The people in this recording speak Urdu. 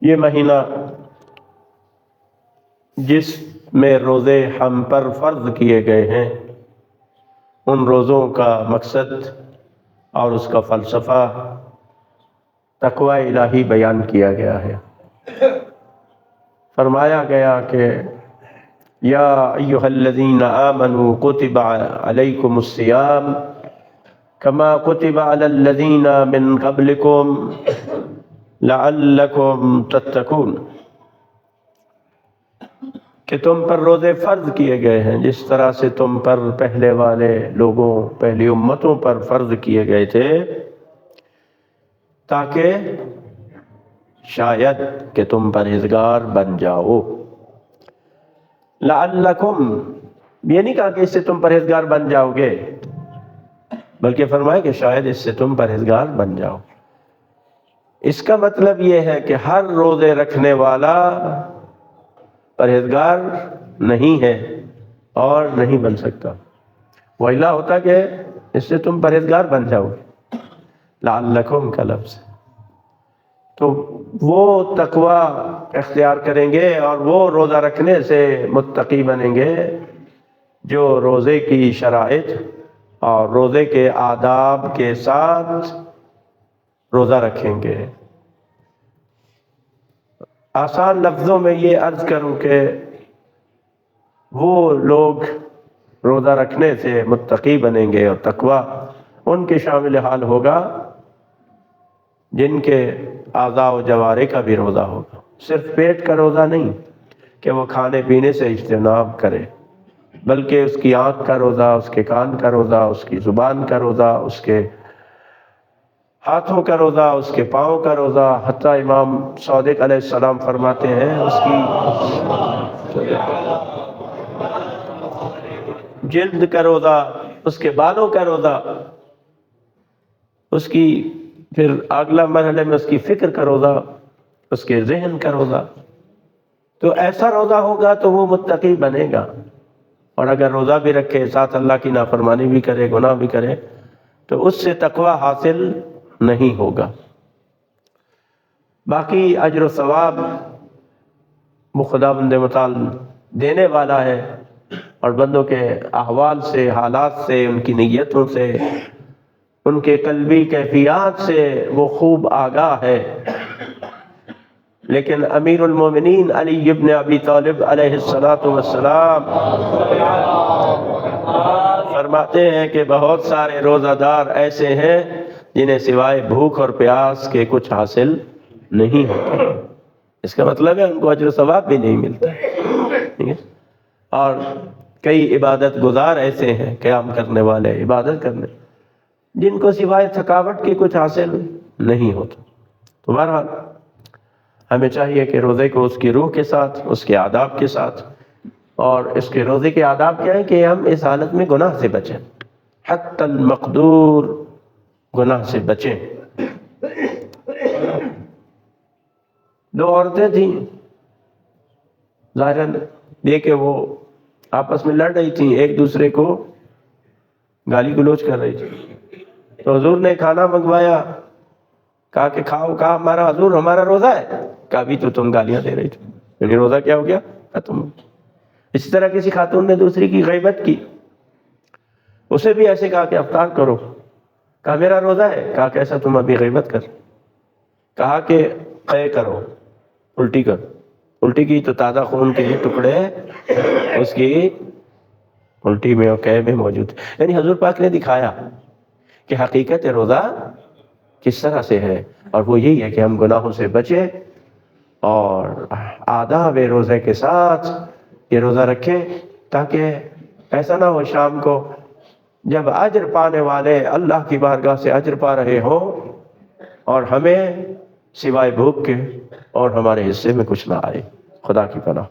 یہ مہینہ جس میں روزے ہم پر فرض کیے گئے ہیں، ان روزوں کا مقصد اور اس کا فلسفہ تقوی الہی بیان کیا گیا ہے۔ فرمایا گیا کہ یا ایھا الذین آمنوا کتب علیکم الصیام کما کتب علی الذین من قبلکم لعلکم تتقون، کہ تم پر روزے فرض کیے گئے ہیں جس طرح سے تم پر پہلے والے لوگوں، پہلی امتوں پر فرض کیے گئے تھے، تاکہ شاید کہ تم پرہیزگار بن جاؤ۔ لعلکم، یہ نہیں کہا کہ اس سے تم پرہیزگار بن جاؤ گے، بلکہ فرمایا کہ شاید اس سے تم پرہیزگار بن جاؤ۔ اس کا مطلب یہ ہے کہ ہر روزے رکھنے والا پرہیزگار نہیں ہے اور نہیں بن سکتا، وإلا ہوتا کہ اس سے تم پرہیزگار بن جاؤ گے۔ لعلکم کا لفظ، تو وہ تقوی اختیار کریں گے اور وہ روزہ رکھنے سے متقی بنیں گے جو روزے کی شرائط اور روزے کے آداب کے ساتھ روزہ رکھیں گے۔ آسان لفظوں میں یہ عرض کروں کہ وہ لوگ روزہ رکھنے سے متقی بنیں گے اور تقوی ان کے شامل حال ہوگا جن کے اعضاء و جوارح کا بھی روزہ ہوگا، صرف پیٹ کا روزہ نہیں کہ وہ کھانے پینے سے اجتناب کرے، بلکہ اس کی آنکھ کا روزہ، اس کے کان کا روزہ، اس کی زبان کا روزہ، اس کے ہاتھوں کا روزہ، اس کے پاؤں کا روزہ، حتیٰ امام صادق علیہ السلام فرماتے ہیں اس کی جلد کا روزہ، اس کے بالوں کا روزہ، اس کی پھر اگلا مرحلے میں اس کی فکر کا روزہ، اس کے ذہن کا روزہ۔ تو ایسا روزہ ہوگا تو وہ متقی بنے گا، اور اگر روزہ بھی رکھے ساتھ اللہ کی نافرمانی بھی کرے، گناہ بھی کرے، تو اس سے تقوی حاصل نہیں ہوگا۔ باقی اجر و ثواب وہ خداوند متعال دینے والا ہے، اور بندوں کے احوال سے، حالات سے، ان کی نیتوں سے، ان کے قلبی کیفیات سے وہ خوب آگاہ ہے۔ لیکن امیر المومنین علی ابن ابی طالب علیہ السلام فرماتے ہیں کہ بہت سارے روزہ دار ایسے ہیں جنہیں سوائے بھوک اور پیاس کے کچھ حاصل نہیں ہوتا۔ اس کا مطلب ہے ان کو اجر و ثواب بھی نہیں ملتا، ٹھیک ہے؟ اور کئی عبادت گزار ایسے ہیں، قیام کرنے والے، عبادت کرنے، جن کو سوائے تھکاوٹ کے کچھ حاصل نہیں ہوتا۔ تو بہرحال ہمیں چاہیے کہ روزے کو اس کی روح کے ساتھ، اس کے آداب کے ساتھ، اور اس کے روزے کے آداب کیا ہے کہ ہم اس حالت میں گناہ سے بچیں، حتی المقدور گناہ سے بچیں۔ دو عورتیں تھیں، ظاہراً یہ کہ وہ آپس میں لڑ رہی تھیں، ایک دوسرے کو گالی گلوچ کر رہی تھی، تو حضور نے کھانا منگوایا، کہا کہ کھاؤ، کہا ہمارا حضور ہمارا روزہ ہے، کہا بھی تو تم گالیاں دے رہی تھی، یعنی روزہ کیا ہو گیا؟ ختم۔ اسی طرح کسی خاتون نے دوسری کی غیبت کی، اسے بھی ایسے کہا کہ افطار کرو، کہا میرا روزہ ہے، کہا کیسا تم ابھی غیبت کر، کہا کہ قے کرو، الٹی کر، الٹی کی تو تازہ خون کے ٹکڑے اس کی الٹی میں اور قے میں موجود، یعنی حضور پاک نے دکھایا کہ حقیقت روزہ کس طرح سے ہے، اور وہ یہی ہے کہ ہم گناہوں سے بچیں اور آداب روزے کے ساتھ یہ روزہ رکھیں، تاکہ ایسا نہ ہو شام کو جب اجر پانے والے اللہ کی بارگاہ سے اجر پا رہے ہوں اور ہمیں سوائے بھوک کے اور ہمارے حصے میں کچھ نہ آئے۔ خدا کی پناہ۔